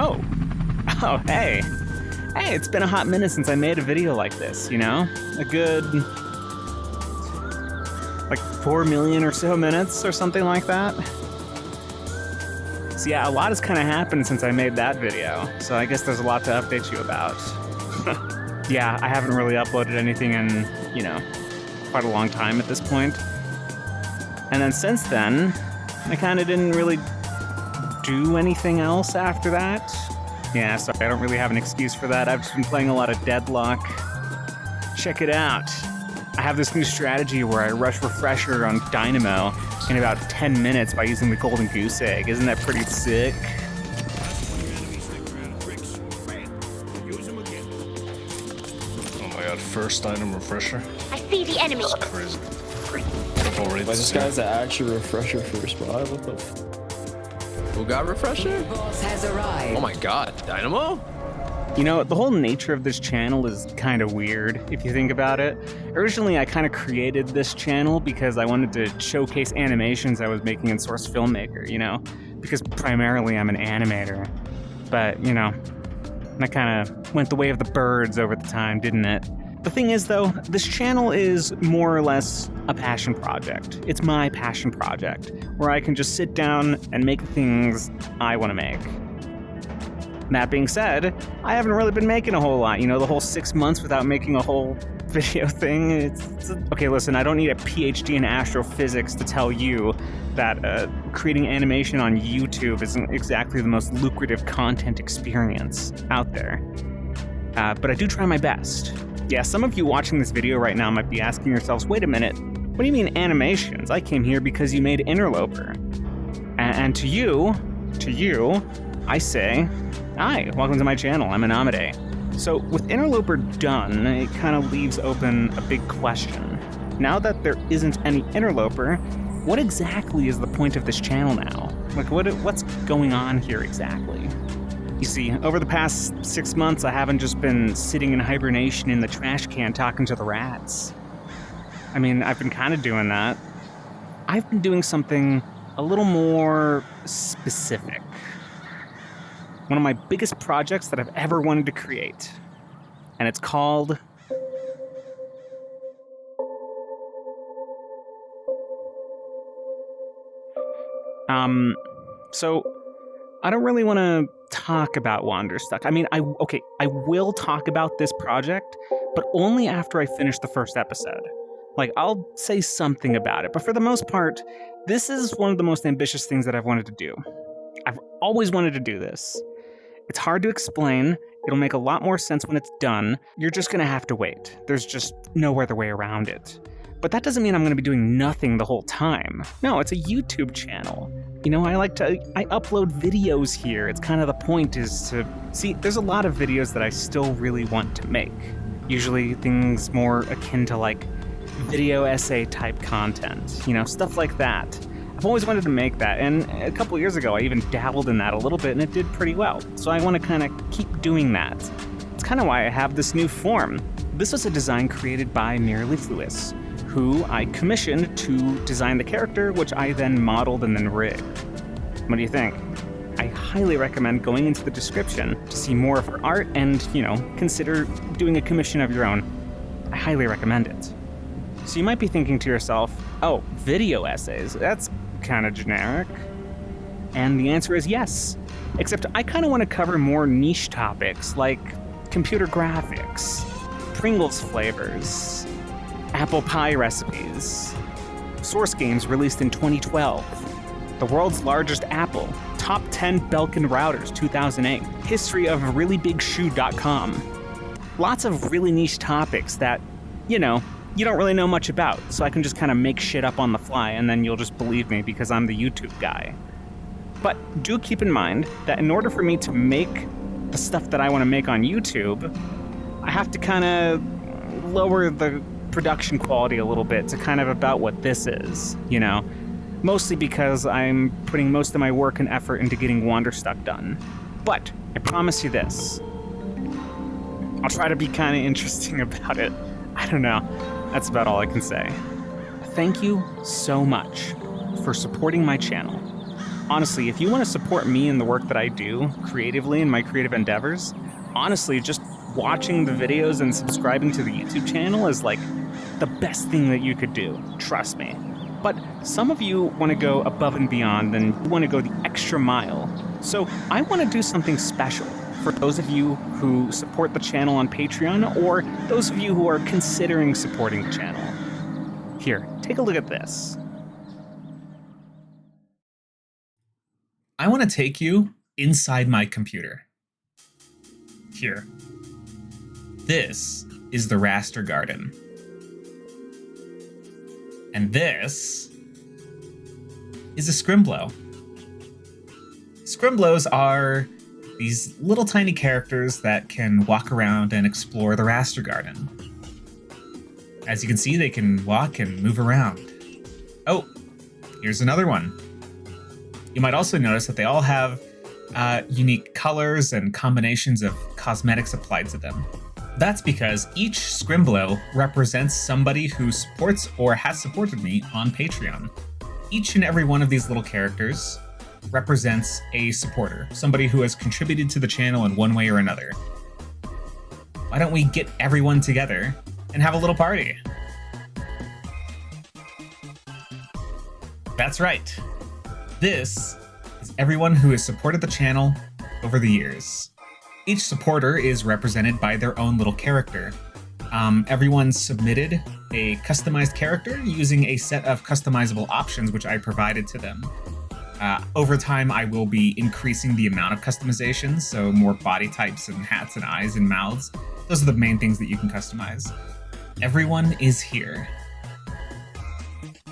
Oh. Oh, hey. Hey, it's been a hot minute since I made a video like this, you know? A good... like 4 million or so minutes or something like that. So yeah, a lot has kind of happened since I made that video, so I guess there's a lot to update you about. Yeah, I haven't really uploaded anything in, you know, quite a long time at this point. And then since then, I kind of didn't really do anything else after that. Yeah, sorry, I don't really have an excuse for that. I've just been playing a lot of Deadlock. Check it out. I have this new strategy where I rush Refresher on Dynamo in about 10 minutes by using the Golden Goose Egg. Isn't that pretty sick? Oh my god, first item Refresher? I see the enemy. That's crazy. Why this guy's actually Refresher first spot? What the f? Who got Refresher? Boss has arrived. Oh my god, Dynamo? You know, the whole nature of this channel is kind of weird, if you think about it. Originally, I kind of created this channel because I wanted to showcase animations I was making in Source Filmmaker, you know? Because primarily I'm an animator. But, you know, that kind of went the way of the birds over the time, didn't it? The thing is, though, this channel is more or less a passion project. It's my passion project, where I can just sit down and make things I want to make. That being said, I haven't really been making a whole lot. You know, the whole 6 months without making a whole video thing. Okay, listen, I don't need a PhD in astrophysics to tell you that creating animation on YouTube isn't exactly the most lucrative content experience out there. But I do try my best. Yeah, some of you watching this video right now might be asking yourselves, wait a minute, what do you mean animations? I came here because you made Interloper. And to you, I say, hi, welcome to my channel, I'm Anamade. So with Interloper done, it kind of leaves open a big question. Now that there isn't any Interloper, what exactly is the point of this channel now? Like, what's going on here exactly? You see, over the past 6 months, I haven't just been sitting in hibernation in the trash can talking to the rats. I mean, I've been kind of doing that. I've been doing something a little more specific. One of my biggest projects that I've ever wanted to create. And it's called... So, I don't really want to talk about Wanderstuck. I mean, I will talk about this project, but only after I finish the first episode. Like, I'll say something about it, but for the most part, this is one of the most ambitious things that I've wanted to do. I've always wanted to do this. It's hard to explain. It'll make a lot more sense when it's done. You're just gonna have to wait. There's just no other way around it. But that doesn't mean I'm gonna be doing nothing the whole time. No, it's a YouTube channel. You know, I upload videos here. It's kind of the point is to... See, there's a lot of videos that I still really want to make. Usually things more akin to like video essay type content, you know, stuff like that. I've always wanted to make that, and a couple years ago I even dabbled in that a little bit and it did pretty well. So I want to kind of keep doing that. It's kind of why I have this new form. This was a design created by Merely Fluis, who I commissioned to design the character, which I then modeled and then rigged. What do you think? I highly recommend going into the description to see more of her art and, you know, consider doing a commission of your own. I highly recommend it. So you might be thinking to yourself, oh, video essays, that's kind of generic. And the answer is yes. Except I kind of want to cover more niche topics like computer graphics, Pringles flavors, apple pie recipes, Source games released in 2012, the world's largest Apple, top 10 Belkin routers 2008, history of reallybigshoe.com. Lots of really niche topics that, you know, you don't really know much about, so I can just kind of make shit up on the fly and then you'll just believe me because I'm the YouTube guy. But do keep in mind that in order for me to make the stuff that I want to make on YouTube, I have to kind of lower the production quality a little bit to kind of about what this is, you know? Mostly because I'm putting most of my work and effort into getting Wanderstuck done. But I promise you this. I'll try to be kind of interesting about it. I don't know. That's about all I can say. Thank you so much for supporting my channel. Honestly, if you want to support me in the work that I do creatively in my creative endeavors, honestly, just watching the videos and subscribing to the YouTube channel is like the best thing that you could do. Trust me. But some of you want to go above and beyond and you want to go the extra mile. So I want to do something special for those of you who support the channel on Patreon or those of you who are considering supporting the channel. Here, take a look at this. I want to take you inside my computer. Here. This is the raster garden. And this is a Scrimblo. Scrimblos are these little tiny characters that can walk around and explore the raster garden. As you can see, they can walk and move around. Oh, here's another one. You might also notice that they all have unique colors and combinations of cosmetics applied to them. That's because each Scrimblo represents somebody who supports or has supported me on Patreon. Each and every one of these little characters represents a supporter, somebody who has contributed to the channel in one way or another. Why don't we get everyone together and have a little party? That's right. This is everyone who has supported the channel over the years. Each supporter is represented by their own little character. Everyone submitted a customized character using a set of customizable options which I provided to them. Over time, I will be increasing the amount of customizations, so more body types and hats and eyes and mouths. Those are the main things that you can customize. Everyone is here.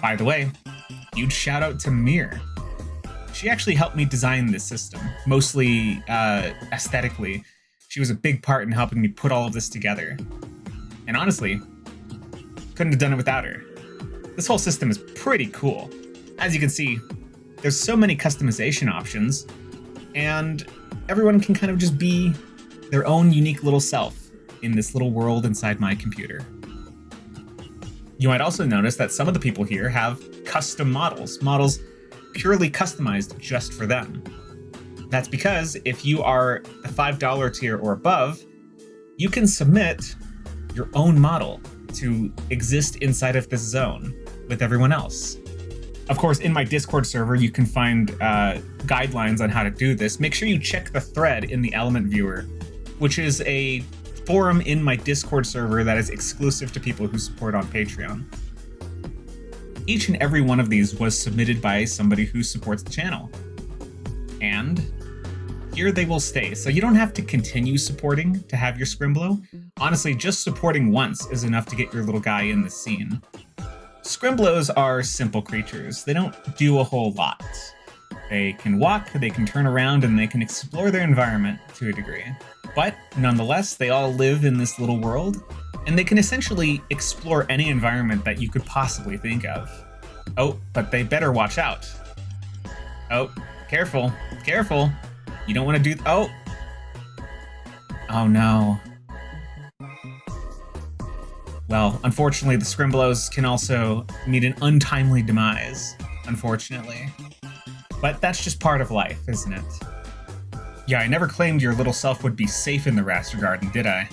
By the way, huge shout out to Mir. She actually helped me design this system, mostly aesthetically. She was a big part in helping me put all of this together. And honestly, couldn't have done it without her. This whole system is pretty cool. As you can see, there's so many customization options, and everyone can kind of just be their own unique little self in this little world inside my computer. You might also notice that some of the people here have custom models purely customized just for them. That's because if you are the $5 tier or above, you can submit your own model to exist inside of this zone with everyone else. Of course, in my Discord server, you can find guidelines on how to do this. Make sure you check the thread in the element viewer, which is a forum in my Discord server that is exclusive to people who support on Patreon. Each and every one of these was submitted by somebody who supports the channel. And here they will stay. So you don't have to continue supporting to have your Scrimblo. Honestly, just supporting once is enough to get your little guy in the scene. Scrimblos are simple creatures. They don't do a whole lot. They can walk, they can turn around, and they can explore their environment to a degree. But nonetheless, they all live in this little world, and they can essentially explore any environment that you could possibly think of. Oh, but they better watch out. Oh, careful, careful. You don't want to do... Oh! Oh no. Well, unfortunately, the Scrimblos can also meet an untimely demise, unfortunately. But that's just part of life, isn't it? Yeah, I never claimed your little self would be safe in the raster garden, did I?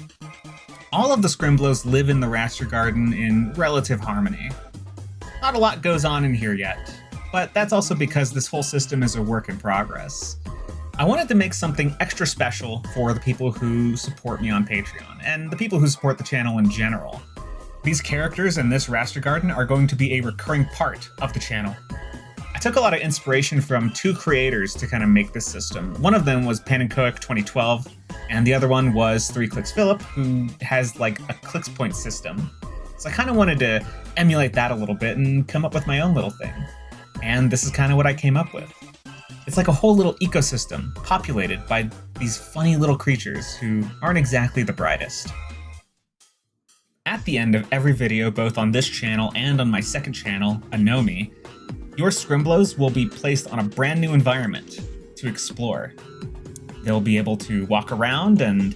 All of the Scrimblos live in the raster garden in relative harmony. Not a lot goes on in here yet, but that's also because this whole system is a work in progress. I wanted to make something extra special for the people who support me on Patreon, and the people who support the channel in general. These characters in this raster garden are going to be a recurring part of the channel. I took a lot of inspiration from two creators to kind of make this system. One of them was Panenkoic 2012, and the other one was 3Clicks Philip, who has like a clicks point system. So I kind of wanted to emulate that a little bit and come up with my own little thing. And this is kind of what I came up with. It's like a whole little ecosystem populated by these funny little creatures who aren't exactly the brightest. At the end of every video, both on this channel and on my second channel, Anomi, your Scrimblos will be placed on a brand new environment to explore. They'll be able to walk around and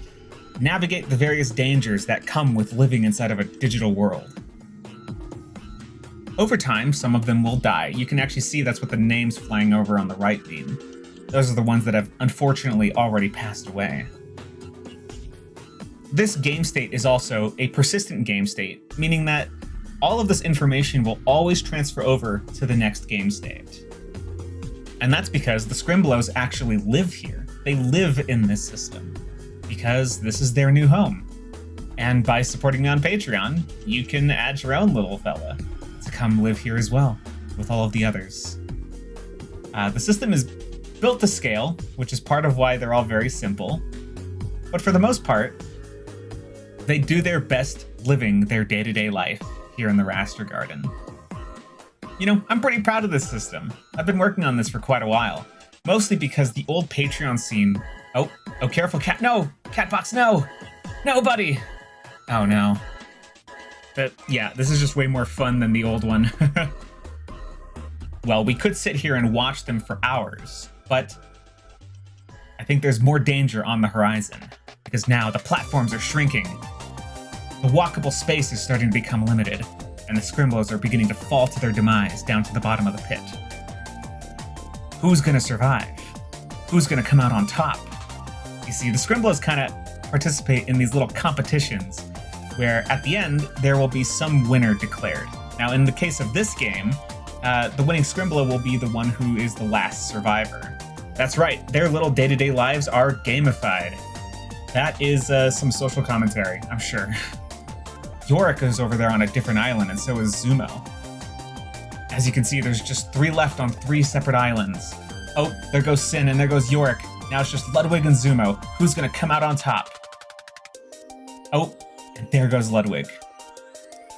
navigate the various dangers that come with living inside of a digital world. Over time, some of them will die. You can actually see that's what the names flying over on the right mean. Those are the ones that have unfortunately already passed away. This game state is also a persistent game state, meaning that all of this information will always transfer over to the next game state. And that's because the Scrimblos actually live here. They live in this system because this is their new home. And by supporting me on Patreon, you can add your own little fella to come live here as well with all of the others. The system is built to scale, which is part of why they're all very simple. But for the most part, they do their best living their day-to-day life here in the Raster Garden. You know, I'm pretty proud of this system. I've been working on this for quite a while, mostly because the old Patreon scene... Oh, careful, cat. No! Catbox, no! No, buddy! Oh, no. Yeah, this is just way more fun than the old one. Well, we could sit here and watch them for hours, but I think there's more danger on the horizon, because now the platforms are shrinking. The walkable space is starting to become limited, and the Scrimblos are beginning to fall to their demise down to the bottom of the pit. Who's gonna survive? Who's gonna come out on top? You see, the Scrimblos kind of participate in these little competitions, where at the end, there will be some winner declared. Now, in the case of this game, the winning Scrimblo will be the one who is the last survivor. That's right, their little day-to-day lives are gamified. That is some social commentary, I'm sure. Yorick is over there on a different island, and so is Zumo. As you can see, there's just 3 left on 3 separate islands. Oh, there goes Sin, and there goes Yorick. Now it's just Ludwig and Zumo. Who's gonna come out on top? Oh, and there goes Ludwig,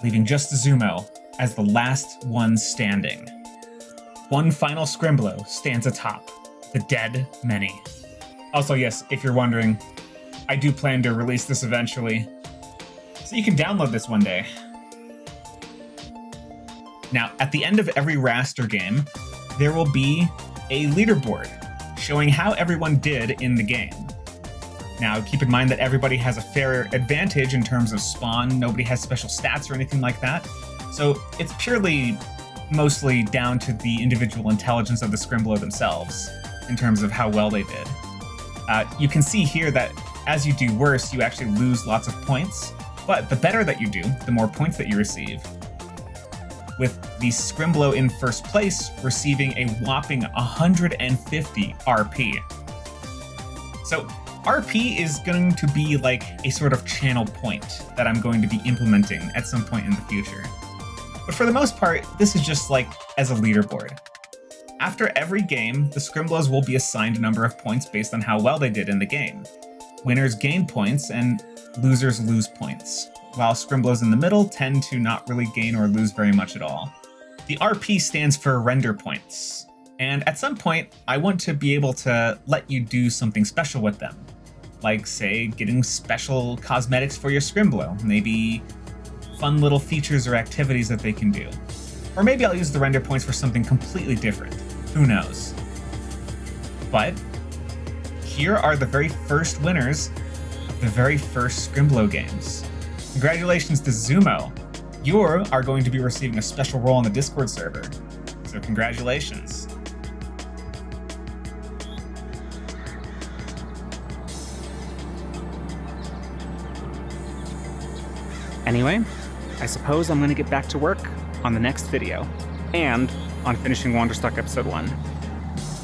leaving just Zumo as the last one standing. One final Scrimblo stands atop the dead many. Also, yes, if you're wondering, I do plan to release this eventually, so you can download this one day. Now, at the end of every Raster game, there will be a leaderboard showing how everyone did in the game. Now, keep in mind that everybody has a fair advantage in terms of spawn. Nobody has special stats or anything like that. So it's purely mostly down to the individual intelligence of the Scrimblo themselves in terms of how well they did. You can see here that as you do worse, you actually lose lots of points, but the better that you do, the more points that you receive. With the Scrimblo in first place receiving a whopping 150 RP. So RP is going to be like a sort of channel point that I'm going to be implementing at some point in the future. But for the most part, this is just like as a leaderboard. After every game, the Scrimblos will be assigned a number of points based on how well they did in the game. Winners gain points and losers lose points, while Scrimblos in the middle tend to not really gain or lose very much at all. The RP stands for render points, and at some point, I want to be able to let you do something special with them. Like, say, getting special cosmetics for your Scrimblo, maybe fun little features or activities that they can do. Or maybe I'll use the render points for something completely different. Who knows? But here are the very first winners of the very first Scrimblo games. Congratulations to Zumo. You are going to be receiving a special role on the Discord server. So congratulations. Anyway, I suppose I'm going to get back to work on the next video, and on finishing Wanderstuck Episode 1.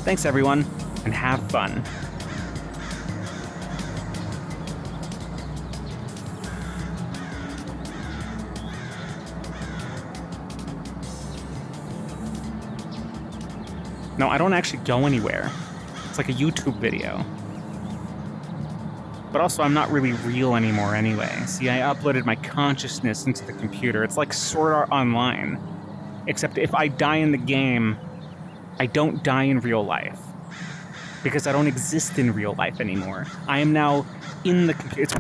Thanks everyone, and have fun. No, I don't actually go anywhere. It's like a YouTube video. But also, I'm not really real anymore anyway. See, I uploaded my consciousness into the computer. It's like Sword Art Online. Except if I die in the game, I don't die in real life. Because I don't exist in real life anymore. I am now in the computer.